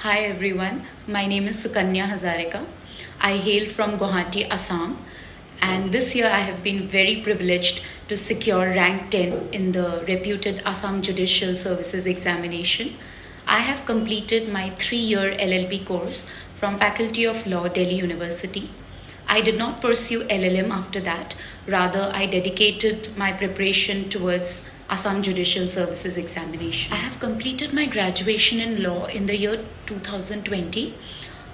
Hi everyone, my name is Sukanya Hazarika. I hail from Guwahati, Assam, and this year I have been very privileged to secure rank 10 in the reputed Assam Judicial Services examination. I have completed my 3-year LLB course from Faculty of Law, Delhi University. I did not pursue LLM after that, rather I dedicated my preparation towards Assam Judicial Services examination. I have completed my graduation in law in the year 2020,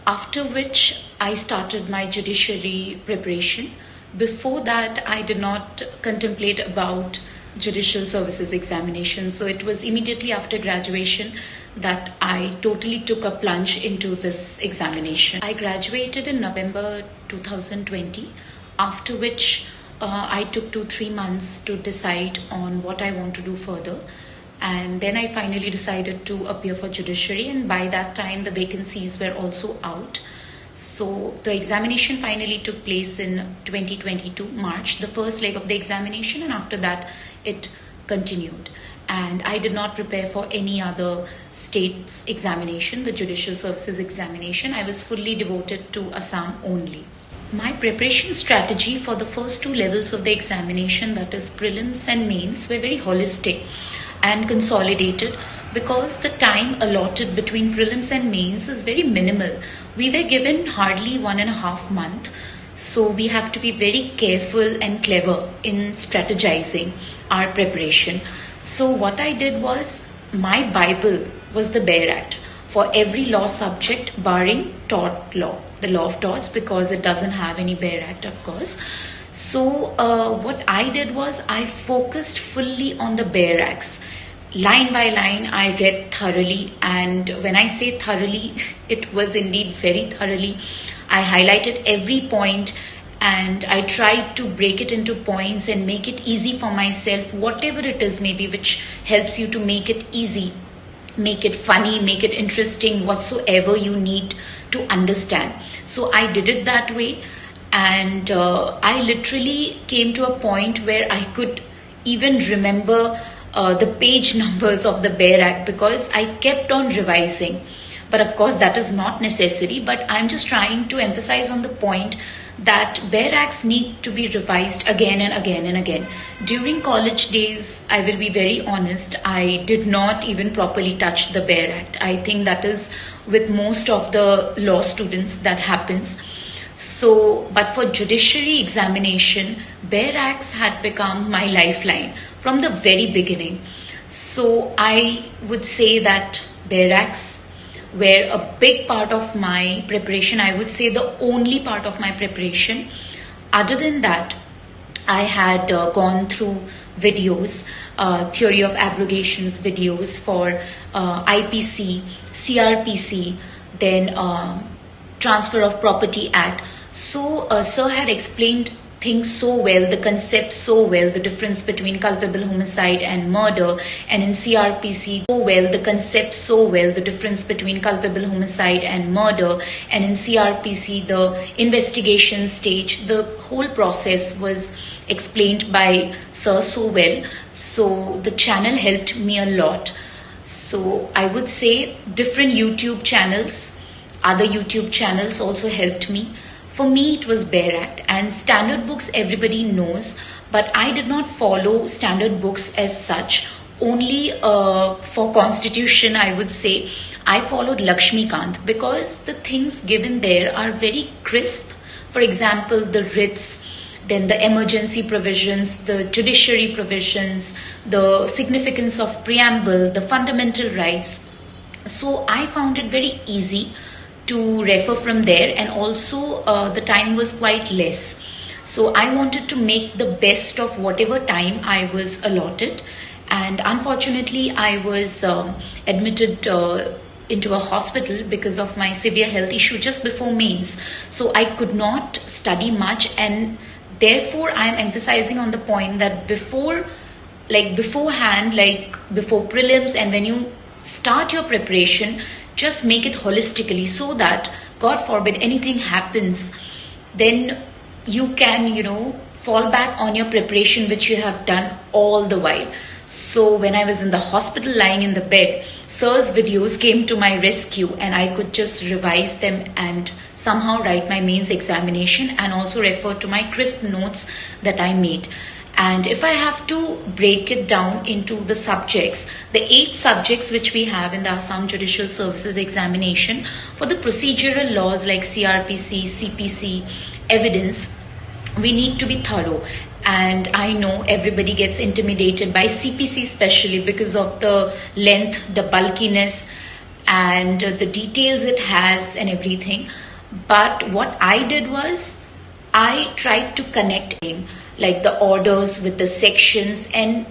after which I started my judiciary preparation. Before that, I did not contemplate about judicial services examination. So it was immediately after graduation that I totally took a plunge into this examination. I graduated in November 2020, after which I took 2-3 months to decide on what I want to do further. And then I finally decided to appear for judiciary, and by that time the vacancies were also out. So the examination finally took place in 2022 March, the first leg of the examination, and after that it continued. And I did not prepare for any other state's examination, the judicial services examination. I was fully devoted to Assam only. My preparation strategy for the first 2 levels of the examination, that is prelims and mains, were very holistic and consolidated because the time allotted between prelims and mains is very minimal. We were given hardly 1.5 months, so we have to be very careful and clever in strategizing our preparation. So what I did was, my Bible was the BEAR Act for every law subject barring tort law, the law of torts, because it doesn't have any BEAR Act, of course. So what I did was, I focused fully on the BEAR Acts. Line by line, I read thoroughly, and when I say thoroughly, it was indeed very thoroughly. I highlighted every point and I tried to break it into points and make it easy for myself, whatever it is maybe which helps you to make it easy, make it funny, make it interesting, whatsoever you need to understand. So I did it that way, and I literally came to a point where I could even remember the page numbers of the BEAR Act because I kept on revising. But of course that is not necessary, but I'm just trying to emphasize on the point that BEAR Acts need to be revised again and again and again. During college days, I will be very honest, I did not even properly touch the BEAR Act. I think that is with most of the law students that happens. So, but for judiciary examination, BEAR Acts had become my lifeline from the very beginning. So I would say that BEAR Acts were a big part of my preparation. I would say the only part of my preparation. Other than that, I had gone through videos, theory of abrogations videos for IPC, CRPC, then Transfer of Property Act. So sir had explained things so well, the concept so well, the difference between culpable homicide and murder, and in CRPC so well, the concept so well, the difference between culpable homicide and murder, and in CRPC the investigation stage, the whole process was explained by sir so well. So the channel helped me a lot. So I would say different YouTube channels, other YouTube channels also helped me. For me, it was BEAR Act, and standard books everybody knows, but I did not follow standard books as such. Only for constitution, I would say, I followed Lakshmikant because the things given there are very crisp. For example, the writs, then the emergency provisions, the judiciary provisions, the significance of preamble, the fundamental rights. So I found it very easy to refer from there, and also the time was quite less. So I wanted to make the best of whatever time I was allotted, and unfortunately I was admitted into a hospital because of my severe health issue just before mains. So I could not study much, and therefore I am emphasizing on the point that beforehand, like before prelims, and when you start your preparation, just make it holistically so that, God forbid, anything happens, then you can, fall back on your preparation which you have done all the while. So when I was in the hospital lying in the bed, sir's videos came to my rescue, and I could just revise them and somehow write my mains examination, and also refer to my crisp notes that I made. And if I have to break it down into the subjects, the 8 subjects which we have in the Assam Judicial Services examination, for the procedural laws like CRPC, CPC, evidence, we need to be thorough. And I know everybody gets intimidated by CPC, especially because of the length, the bulkiness, and the details it has and everything. But what I did was, I tried to connect in like the orders with the sections, and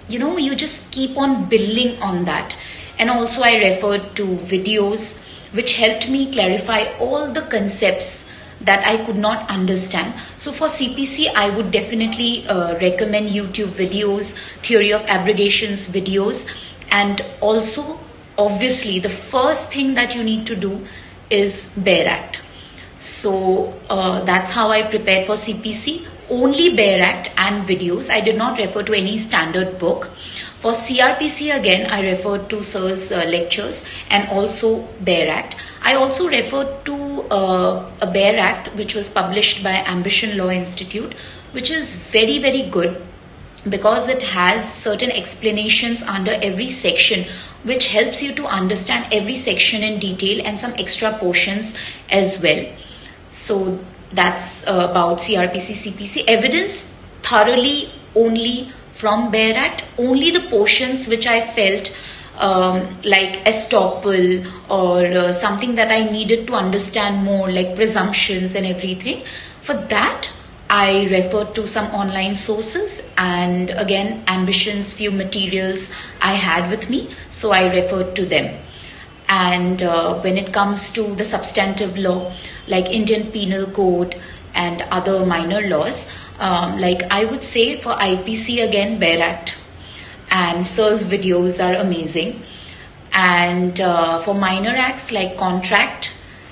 you just keep on building on that. And also I referred to videos which helped me clarify all the concepts that I could not understand. So for CPC, I would definitely recommend YouTube videos, theory of abrogations videos, and also obviously the first thing that you need to do is Bare Act. So that's how I prepared for CPC. Only Bare Act and videos. I did not refer to any standard book. For CRPC, again, I referred to sir's lectures and also Bare Act. I also referred to a Bare Act which was published by Ambition Law Institute, which is very, very good because it has certain explanations under every section, which helps you to understand every section in detail, and some extra portions as well. So that's about CRPC, CPC. Evidence, thoroughly only from Bare Act, only the portions which I felt like estoppel or something that I needed to understand more, like presumptions and everything. For that, I referred to some online sources, and again, Ambition's few materials I had with me, so I referred to them. And when it comes to the substantive law, like Indian Penal Code and other minor laws, like I would say for IPC, again, Bare Act and sir's videos are amazing. And for minor acts like contract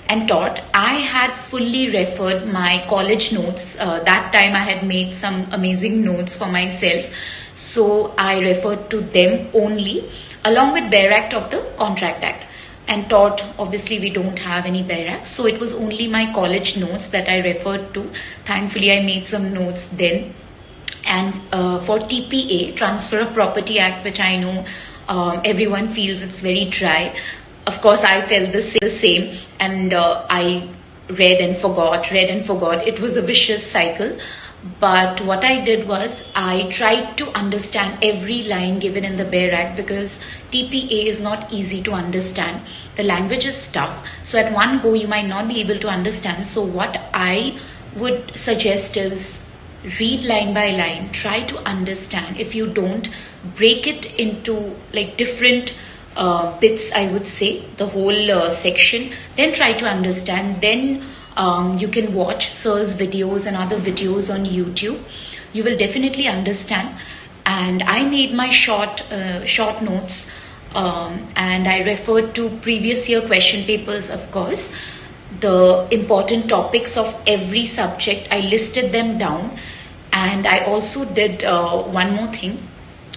and tort, I had fully referred my college notes. That time I had made some amazing notes for myself, so I referred to them only, along with Bare Act of the Contract Act. And tort, obviously we don't have any Bare Act, so it was only my college notes that I referred to. Thankfully I made some notes then. And for TPA, Transfer of Property Act, which I know everyone feels it's very dry. Of course I felt the same, and I read and forgot. It was a vicious cycle. But what I did was, I tried to understand every line given in the Bare Act, because TPA is not easy to understand. The language is tough, so at one go you might not be able to understand. So what I would suggest is, read line by line, try to understand. If you don't, break it into like different bits, I would say, the whole section, then try to understand. Then you can watch sir's videos and other videos on YouTube. You will definitely understand. And I made my short notes, and I referred to previous year question papers, of course. The important topics of every subject, I listed them down. And I also did one more thing,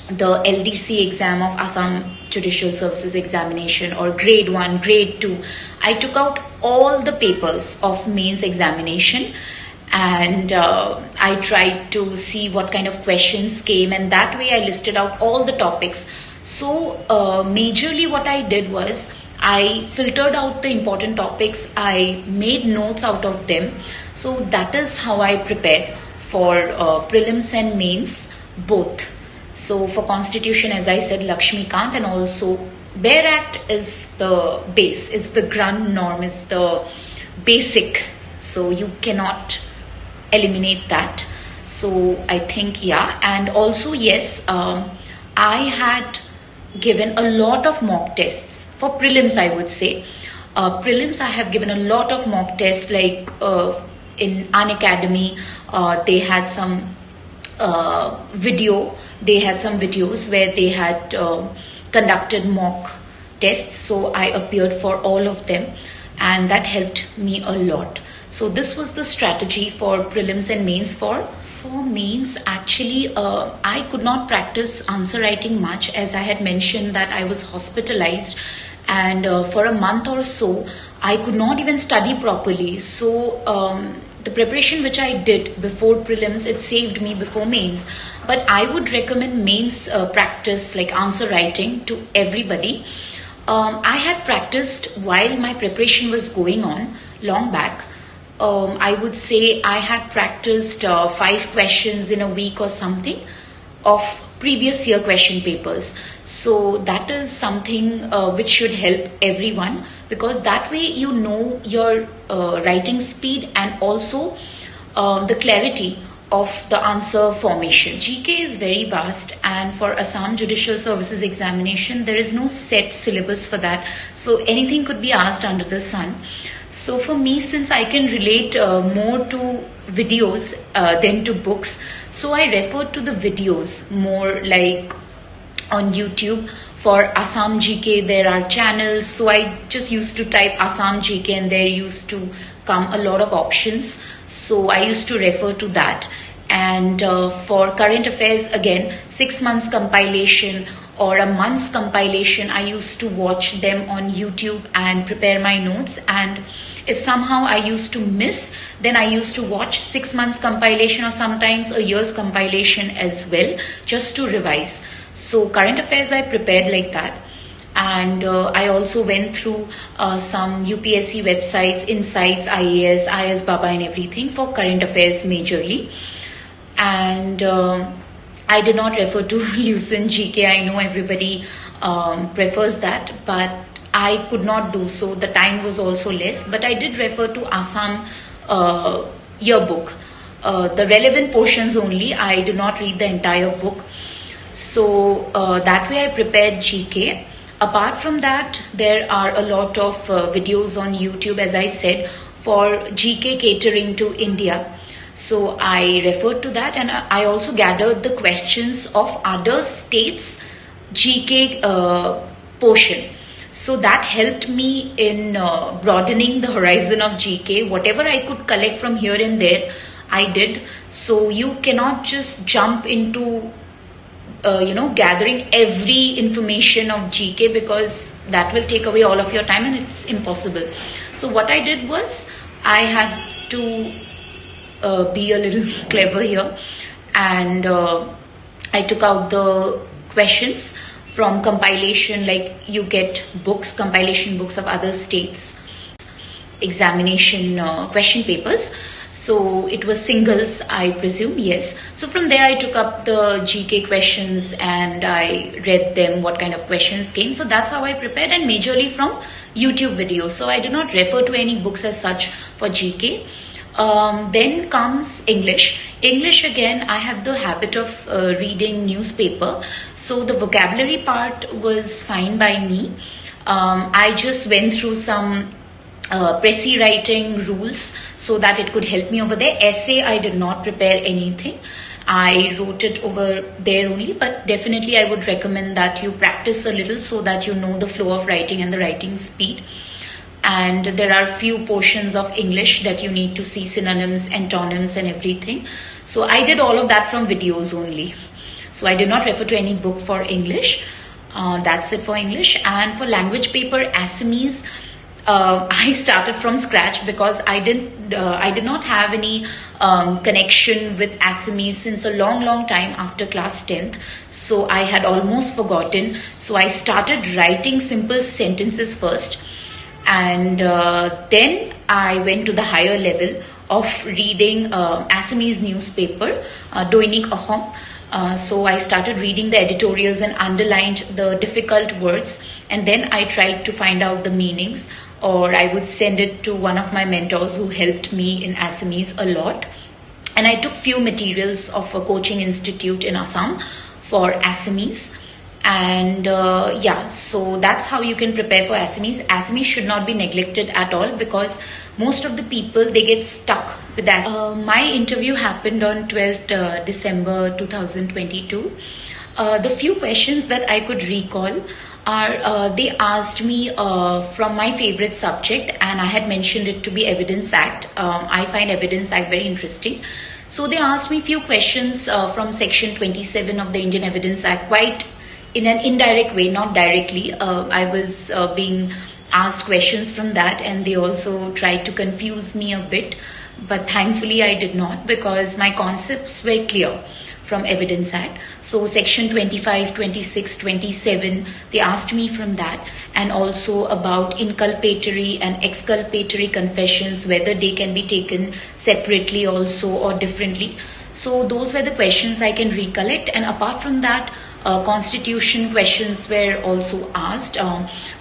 the LDC exam of Assam Judicial Services examination, or grade 1, grade 2. I took out all the papers of mains examination, and I tried to see what kind of questions came, and that way I listed out all the topics. So majorly what I did was, I filtered out the important topics, I made notes out of them. So that is how I prepared for prelims and mains both. So for Constitution, as I said, Lakshmikant, and also Bare Act is the base, it's the grand norm, it's the basic. So you cannot eliminate that. So I think, yeah. And also, yes, I had given a lot of mock tests for prelims, I would say. Prelims, I have given a lot of mock tests, like in An Academy, they had some videos where they had conducted mock tests, so I appeared for all of them. and that helped me a lot. So this was the strategy for prelims and mains. For mains, actually, I could not practice answer writing much, as I had mentioned that I was hospitalized, and for a month or so I could not even study properly. So the preparation which I did before prelims, it saved me before mains. But I would recommend mains practice, like answer writing, to everybody. I had practiced while my preparation was going on long back. I would say I had practiced 5 questions in a week or something of previous year question papers. So that is something which should help everyone, because that way you know your writing speed and also the clarity of the answer formation. GK is very vast, and for Assam Judicial Services examination there is no set syllabus for that, so anything could be asked under the sun. So for me, since I can relate more to videos than to books, so I refer to the videos more, like on YouTube. For Assam GK there are channels, so I just used to type Assam GK and there used to come a lot of options, so I used to refer to that. And for current affairs, again, 6 months compilation or a month's compilation, I used to watch them on YouTube and prepare my notes. And if somehow I used to miss, then I used to watch 6 months compilation or sometimes a year's compilation as well, just to revise. So current affairs I prepared like that. And I also went through some UPSC websites, Insights, IAS, IS Baba and everything for current affairs majorly. And I did not refer to Lucent GK. I know everybody prefers that, but I could not do so. The time was also less, but I did refer to Assam yearbook, the relevant portions only. I did not read the entire book. So that way I prepared GK. Apart from that, there are a lot of videos on YouTube, as I said, for GK catering to India. So I referred to that, and I also gathered the questions of other states' GK portion. So that helped me in broadening the horizon of GK. Whatever I could collect from here and there, I did. So you cannot just jump into gathering every information of GK, because that will take away all of your time and it's impossible. So what I did was, I had to be a little clever here, and I took out the questions from compilation, like you get books, compilation books of other states examination question papers. So it was singles, I presume, yes. So from there I took up the GK questions and I read them, what kind of questions came. So that's how I prepared, and majorly from YouTube videos. So I did not refer to any books as such for GK. Then comes English. English, again, I have the habit of reading newspaper. So the vocabulary part was fine by me. I just went through some Pressy writing rules so that it could help me over there. Essay, I did not prepare anything. I wrote it over there only, but definitely I would recommend that you practice a little so that you know the flow of writing and the writing speed. And there are few portions of English that you need to see, synonyms, antonyms and everything. So I did all of that from videos only. So I did not refer to any book for English. That's it for English. And for language paper, Assamese, I started from scratch because I did not have any connection with Assamese since a long time after class 10th. So I had almost forgotten. So I started writing simple sentences first. And then I went to the higher level of reading Assamese newspaper, Doinik Ahom. So I started reading the editorials and underlined the difficult words, and then I tried to find out the meanings, or I would send it to one of my mentors who helped me in Assamese a lot. And I took few materials of a coaching institute in Assam for Assamese. And yeah, so that's how you can prepare for Assamese. Assamese should not be neglected at all, because most of the people, they get stuck with Assamese. My interview happened on 12th December 2022. The few questions that I could recall, are they asked me from my favorite subject, and I had mentioned it to be Evidence Act. I find Evidence Act very interesting. So they asked me few questions from section 27 of the Indian Evidence Act, quite in an indirect way, not directly. I was being asked questions from that, and they also tried to confuse me a bit, but thankfully I did not, because my concepts were clear from Evidence Act. So section 25, 26, 27, they asked me from that, and also about inculpatory and exculpatory confessions, whether they can be taken separately also or differently. So those were the questions I can recollect. And apart from that, constitution questions were also asked,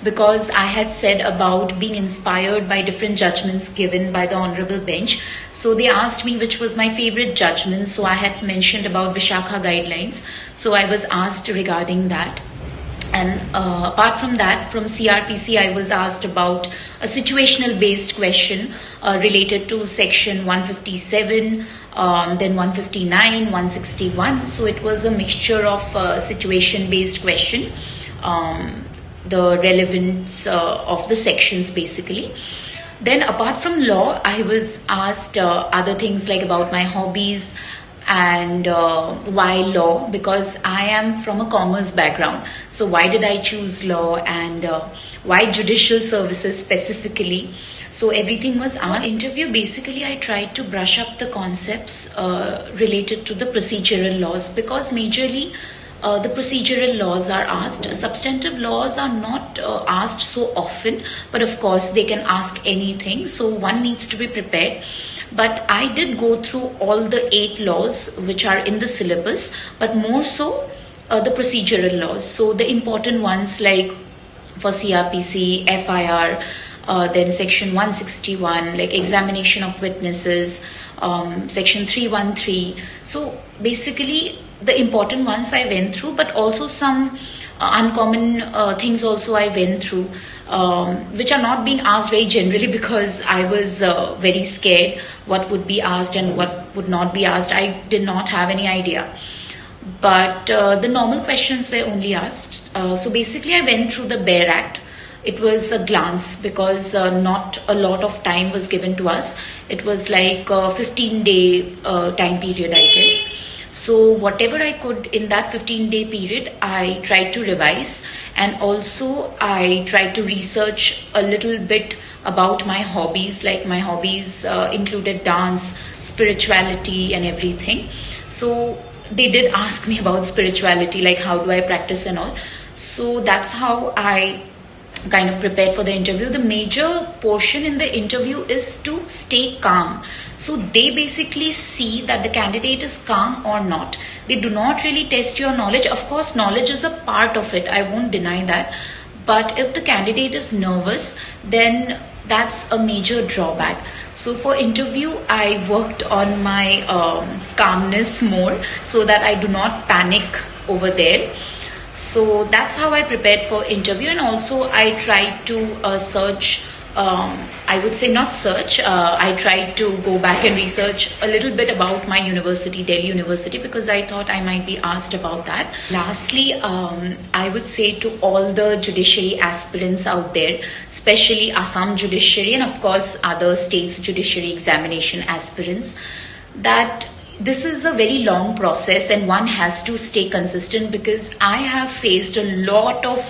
because I had said about being inspired by different judgments given by the honorable bench. So they asked me which was my favorite judgment. So I had mentioned about Vishakha guidelines. So I was asked regarding that. And apart from that, from CRPC, I was asked about a situational based question related to section 157, then 159, 161. So it was a mixture of situation based question, the relevance of the sections basically. Then apart from law, I was asked other things like about my hobbies, and why law, because I am from a commerce background. So why did I choose law, and why judicial services specifically. So everything was asked. Interview, basically I tried to brush up the concepts related to the procedural laws, because majorly the procedural laws are asked. Substantive laws are not asked so often, but of course they can ask anything, so one needs to be prepared. But I did go through all the 8 laws which are in the syllabus, but more so the procedural laws. So the important ones like for CRPC, FIR, then section 161, like examination of witnesses, section 313. So basically the important ones I went through, but also some uncommon things also I went through, which are not being asked very generally, because I was very scared what would be asked and what would not be asked. I did not have any idea. But the normal questions were only asked. So basically I went through the BEAR Act. It was a glance, because not a lot of time was given to us. It was like a 15-day time period, I guess. So whatever I could in that 15-day period, I tried to revise, and also I tried to research a little bit about my hobbies. Like my hobbies included dance, spirituality and everything. So they did ask me about spirituality, like how do I practice and all. So that's how I kind of prepared for the interview. The major portion in the interview is to stay calm. So they basically see that the candidate is calm or not. They do not really test your knowledge. Of course, knowledge is a part of it, I won't deny that. But if the candidate is nervous, then that's a major drawback. So for interview, I worked on my calmness more, so that I do not panic over there. So that's how I prepared for interview. And also I tried to search, I would say not search, I tried to go back and research a little bit about my university, Delhi University, because I thought I might be asked about that. Lastly, I would say to all the judiciary aspirants out there, especially Assam judiciary and of course other states judiciary examination aspirants, that this is a very long process and one has to stay consistent, because I have faced a lot of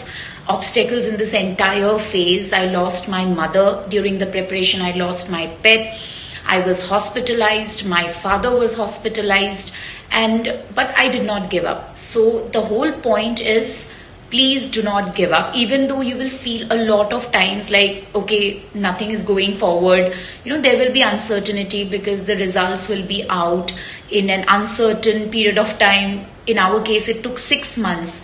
obstacles in this entire phase. I lost my mother during the preparation. I lost my pet. I was hospitalized. My father was hospitalized, but I did not give up. So the whole point is, please do not give up, even though you will feel a lot of times like, okay, nothing is going forward. There will be uncertainty because the results will be out in an uncertain period of time. In our case, it took 6 months.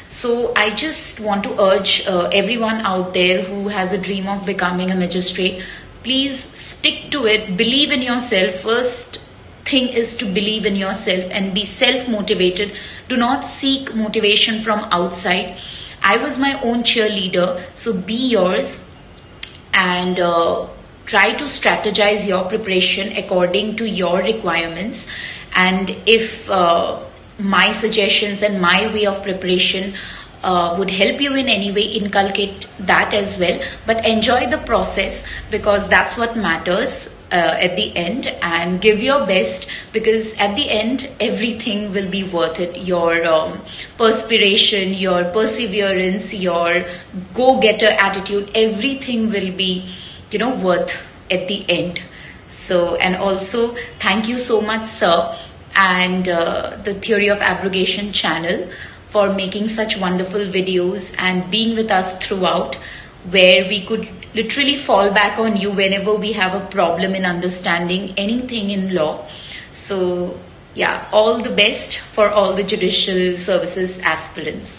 So I just want to urge everyone out there who has a dream of becoming a magistrate, please stick to it. Believe in yourself. First thing is to believe in yourself and be self-motivated. Do not seek motivation from outside. I was my own cheerleader, so be yours, and try to strategize your preparation according to your requirements. And if my suggestions and my way of preparation would help you in any way, inculcate that as well. But enjoy the process, because that's what matters at the end, and give your best, because at the end everything will be worth it. Your perspiration, your perseverance, your go-getter attitude, everything will be, worth at the end. So, and also thank you so much, sir, and the Theory of Abrogation channel, for making such wonderful videos and being with us throughout, where we could literally fall back on you whenever we have a problem in understanding anything in law. So yeah, all the best for all the judicial services aspirants.